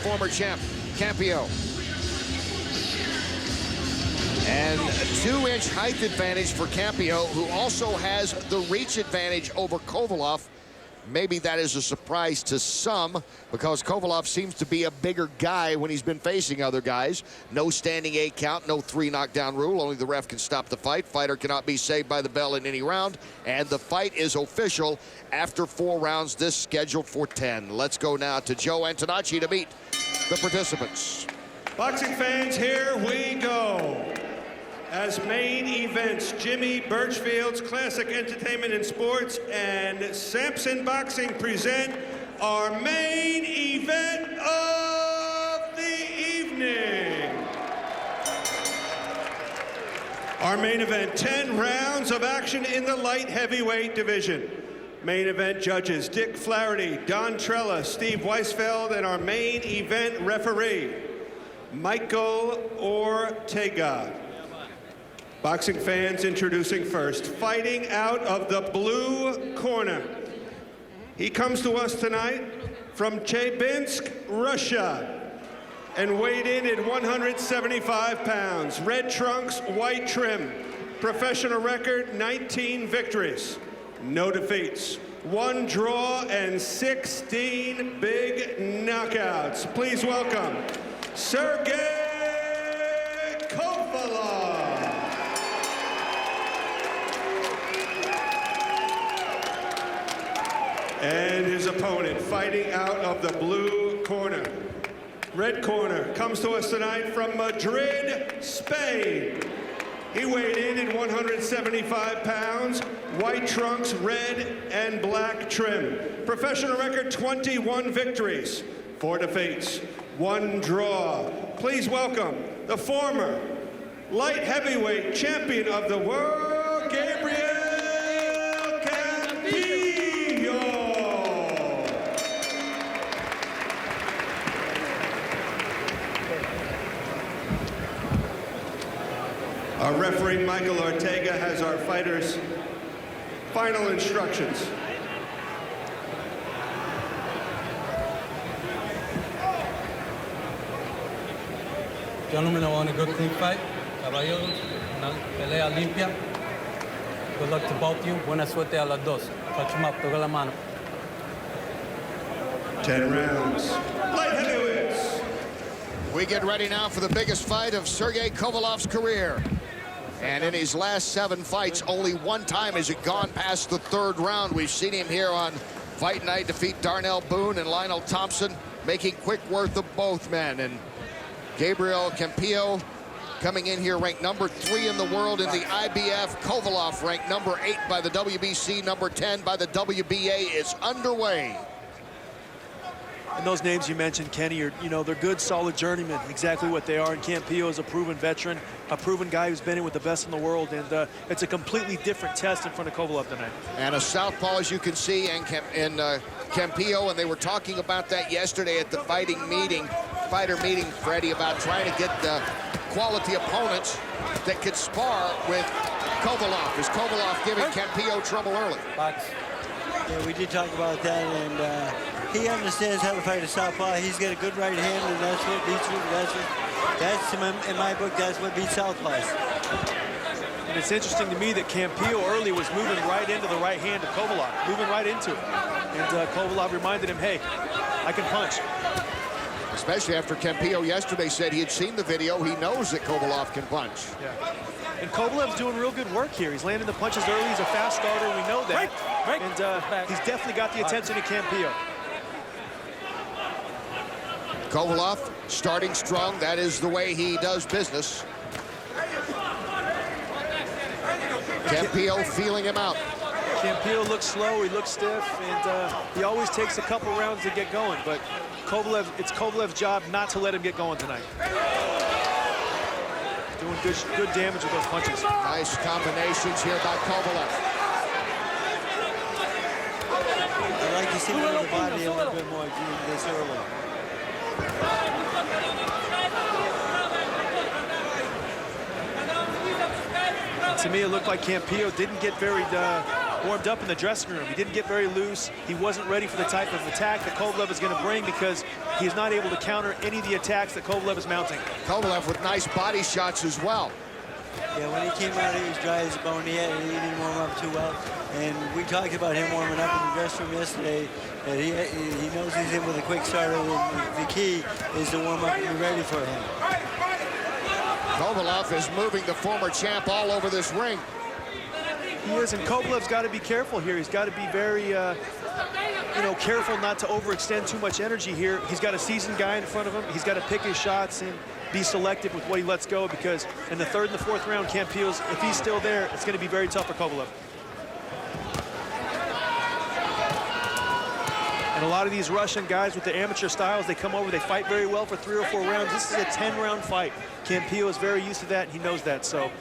former champ, Campillo. And a 2-inch height advantage for Campillo, who also has the reach advantage over Kovalev. Maybe that is a surprise to some, because Kovalev seems to be a bigger guy when he's been facing other guys. No standing 8 count, no 3 knockdown rule. Only the ref can stop the fight. Fighter cannot be saved by the bell in any round. And the fight is official after 4 rounds, this scheduled for 10. Let's go now to Joe Antonacci to meet the participants. Boxing fans, here we go. As main events, Jimmy Birchfield's Classic Entertainment and Sports and Sampson Boxing present our main event of the evening. Our main event, 10 rounds of action in the light heavyweight division. Main event judges Dick Flaherty, Don Trella, Steve Weisfeld, and our main event referee, Michael Ortega. Boxing fans, introducing first, fighting out of the blue corner. He comes to us tonight from Chelyabinsk, Russia, and weighed in at 175 pounds. Red trunks, white trim. Professional record, 19 victories, no defeats. 1 draw and 16 big knockouts. Please welcome Sergey Kovalev. And his opponent, fighting out of the blue corner. Red corner, comes to us tonight from Madrid, Spain. He weighed in at 175 pounds, white trunks, red and black trim. Professional record, 21 victories, 4 defeats, 1 draw. Please welcome the former light heavyweight champion of the world, Gabriel Campillo. Our referee, Michael Ortega, has our fighters' final instructions. Gentlemen, I want a good clean fight. Caballeros, una pelea limpia. Good luck to both of you. Buena suerte a las dos. Touch them up, toca la mano. 10 rounds. Light heavyweights. We get ready now for the biggest fight of Sergey Kovalev's career. And in his last 7 fights, only 1 time has it gone past the 3rd round. We've seen him here on Fight Night defeat Darnell Boone and Lionel Thompson, making quick work of both men. And Gabriel Campillo coming in here ranked number 3 in the world in the IBF. Kovalev ranked number 8 by the WBC, number 10 by the WBA is underway. And those names you mentioned, Kenny, are, they're good, solid journeymen, exactly what they are. And Campillo is a proven veteran, a proven guy who's been in with the best in the world. And it's a completely different test in front of Kovalev tonight. And a southpaw, as you can see, and Campillo, and they were talking about that yesterday at the fighter meeting, Freddie, about trying to get the quality opponents that could spar with Kovalev. Is Kovalev giving Campillo trouble early? Yeah, we did talk about that, and he understands how to fight a southpaw. He's got a good right hand, and that's what beats him. That's in my book, that's what beats southpaws. And it's interesting to me that Campillo early was moving right into the right hand of Kovalev, moving right into it. And Kovalev reminded him, hey, I can punch. Especially after Campillo yesterday said he had seen the video. He knows that Kovalev can punch. Yeah. And Kovalev's doing real good work here. He's landing the punches early. He's a fast starter. We know that. And he's definitely got the attention of Campillo. Kovalev starting strong. That is the way he does business. Campillo feeling him out. Campillo looks slow. He looks stiff. And he always takes a couple rounds to get going. But it's Kovalev's job not to let him get going tonight. Doing good damage with those punches. Nice combinations here by Kovalev. I'd like to see him with the body a little bit more this early. To me, it looked like Campillo didn't get very warmed up in the dressing room. He didn't get very loose. He wasn't ready for the type of attack that Kovalev is going to bring, because he is not able to counter any of the attacks that Kovalev is mounting. Kovalev with nice body shots as well. Yeah, when he came out, he was dry as a bone. He didn't warm up too well. And we talked about him warming up in the dressing room yesterday. That he knows he's in with a quick starter. The key is to warm up and be ready for him. Kovalev is moving the former champ all over this ring. He is, and Kovalev's got to be careful here. He's got to be very, careful not to overextend too much energy here. He's got a seasoned guy in front of him. He's got to pick his shots and be selective with what he lets go, because in the third and the fourth round, Campillo's, if he's still there, it's going to be very tough for Kovalev. And a lot of these Russian guys with the amateur styles, they come over, they fight very well for 3 or 4 rounds. This is a 10-round fight. Campillo is very used to that, and he knows that, so.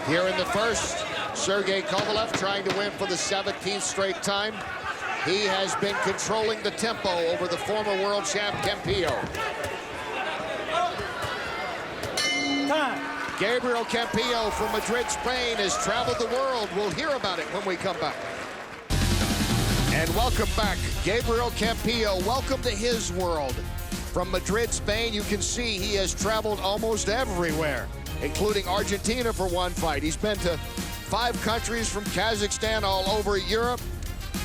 Here in the first, Sergey Kovalev trying to win for the 17th straight time. He has been controlling the tempo over the former world champ Campillo. Gabriel Campillo from Madrid, Spain has traveled the world. We'll hear about it when we come back. And welcome back, Gabriel Campillo. Welcome to his world. From Madrid, Spain, you can see he has traveled almost everywhere, including Argentina for one fight. He's been to 5 countries, from Kazakhstan all over Europe.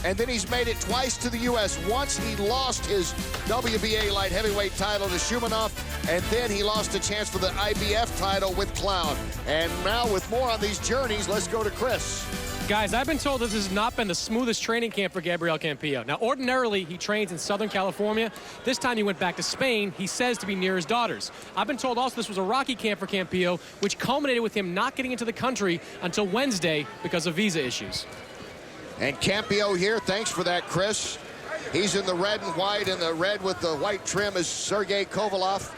And then he's made it twice to the U.S. Once he lost his WBA light heavyweight title to Shumanov, and then he lost a chance for the IBF title with Cloud. And now with more on these journeys, let's go to Chris. Guys, I've been told this has not been the smoothest training camp for Gabriel Campillo. Now, ordinarily, he trains in Southern California. This time he went back to Spain, he says to be near his daughters. I've been told also this was a rocky camp for Campillo, which culminated with him not getting into the country until Wednesday because of visa issues. And Campillo here, thanks for that, Chris. He's in the red and white, and the red with the white trim is Sergey Kovalev.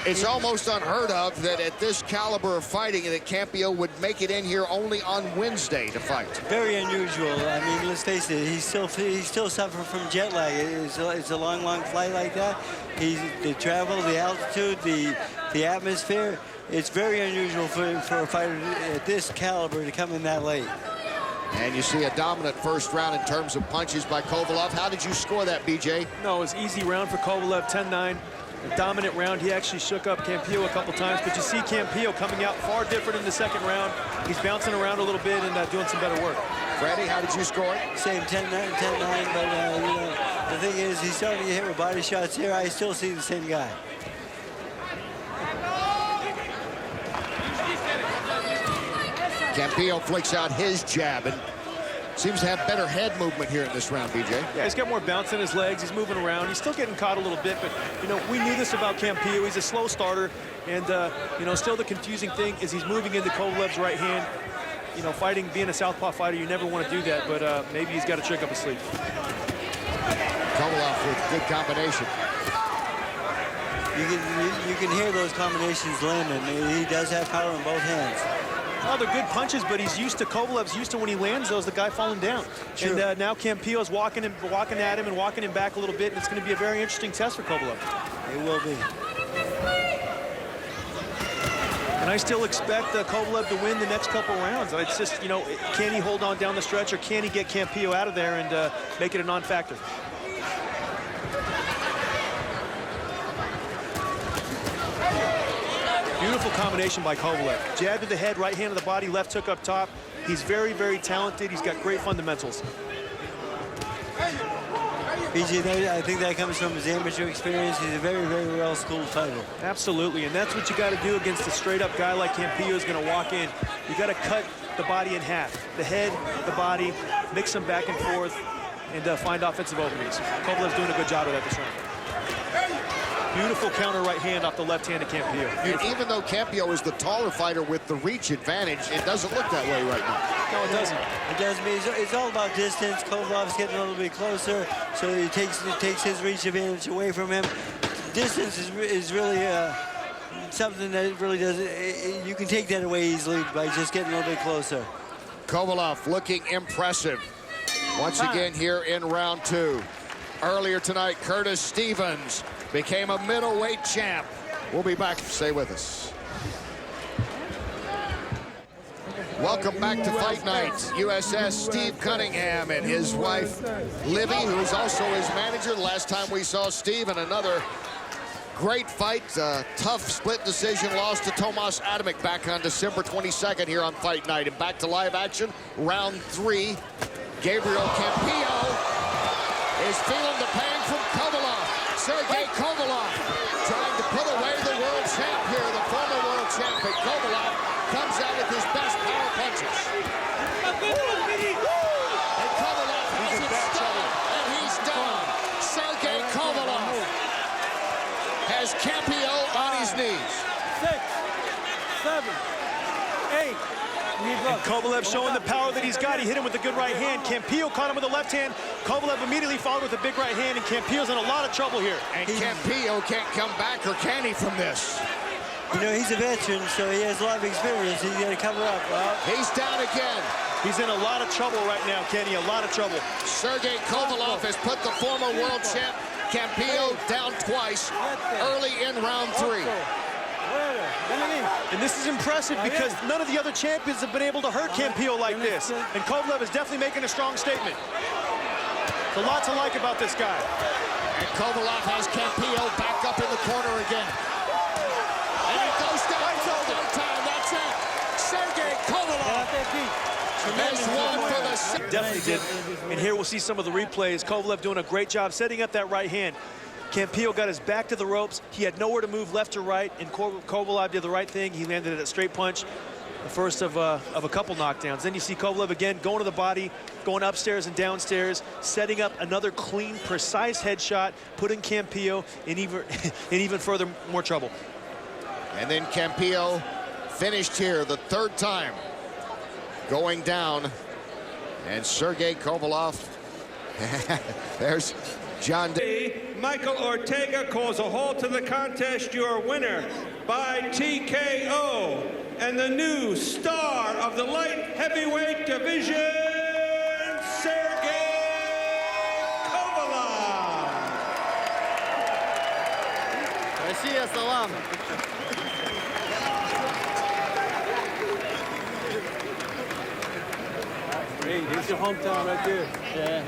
It's almost unheard of that at this caliber of fighting that Campillo would make it in here only on Wednesday to fight. Very unusual. I mean, let's face it, he still suffers from jet lag. It's a long, long flight like that. The travel, the altitude, the atmosphere. It's very unusual for a fighter at this caliber to come in that late. And you see a dominant first round in terms of punches by Kovalev. How did you score that, BJ? No, it was easy round for Kovalev, 10-9. A dominant round. He actually shook up Campillo a couple times, but you see Campillo coming out far different in the second round. He's bouncing around a little bit and doing some better work. Freddie, how did you score it? Same, 10-9, but the thing is, he's starting to get hit with body shots here. I still see the same guy. Campillo flicks out his jab and seems to have better head movement here in this round, BJ. Yeah, he's got more bounce in his legs. He's moving around. He's still getting caught a little bit, but, we knew this about Campillo. He's a slow starter, and, still the confusing thing is he's moving into Kovalev's right hand. Fighting, being a southpaw fighter, you never want to do that, but maybe he's got a trick up his sleeve. Kovalev with good combination. You can hear those combinations landing. He does have power in both hands. Oh, they're good punches, but Kovalev's used to when he lands those, the guy falling down. True. And now Campillo's walking at him and walking him back a little bit, and it's going to be a very interesting test for Kovalev. It will be. And I still expect Kovalev to win the next couple rounds. It's just, can he hold on down the stretch, or can he get Campillo out of there and make it a non-factor? Beautiful combination by Kovalev. Jab to the head, right hand to the body, left hook up top. He's very, very talented. He's got great fundamentals. BJ, I think that comes from his amateur experience. He's a very, very well-schooled fighter. Absolutely, and that's what you got to do against a straight-up guy like Campillo is going to walk in. You got to cut the body in half. The head, the body, mix them back and forth, and find offensive openings. Kovalev's doing a good job of that this round. Beautiful counter right hand off the left hand of Campillo. And even though Campillo is the taller fighter with the reach advantage, it doesn't look that way right now. No, it doesn't. It doesn't. It's all about distance. Kovalev's getting a little bit closer, so he takes his reach advantage away from him. Distance is really something that really doesn't. You can take that away easily by just getting a little bit closer. Kovalev looking impressive once again here in round 2. Earlier tonight, Curtis Stevens became a middleweight champ. We'll be back. Stay with us. Welcome back to Fight Night. USS Steve Cunningham and his wife, Livy, who is also his manager. The last time we saw Steve in another great fight, tough split decision loss to Tomas Adamek back on December 22nd here on Fight Night. And back to live action, round 3. Gabriel Campillo is feeling the pain from Kovalev. Sergey Kovalev trying to put away the world champ here, the former world champ. But Kovalev comes out with his best power punches. And Kovalev has it stolen, and he's done. Sergey Kovalev has Campillo on his knees. 6, 7, 8. And Kovalev showing the power that he's got. He hit him with a good right hand. Campillo caught him with the left hand. Kovalev immediately followed with a big right hand, and Campillo's in a lot of trouble here. And Campillo can't come back, or can he, from this? You know, he's a veteran, so he has a lot of experience. He's got to cover up. He's down again. He's in a lot of trouble right now, Kenny, a lot of trouble. Sergey Kovalev has put the former world champ Campillo down twice early in round 3. And this is impressive because none of the other champions have been able to hurt Campillo like this. And Kovalev is definitely making a strong statement. There's a lot to like about this guy. And Kovalev has Campillo back up in the corner again. And it goes down for overtime. That's it. Sergey Kovalev has won for the... Definitely did. And here we'll see some of the replays. Kovalev doing a great job setting up that right hand. Campillo got his back to the ropes. He had nowhere to move left or right, and Kovalev did the right thing. He landed a straight punch, the first of a couple knockdowns. Then you see Kovalev again going to the body, going upstairs and downstairs, setting up another clean, precise headshot, putting Campillo in even further more trouble. And then Campillo finished here the 3rd time going down. And Sergey Kovalev, there's John. Michael Ortega calls a halt to the contest. Your winner by TKO and the new star of the light heavyweight division, Sergey Kovalev. Россия, салам. Hey, this is your hometown right there. Yeah.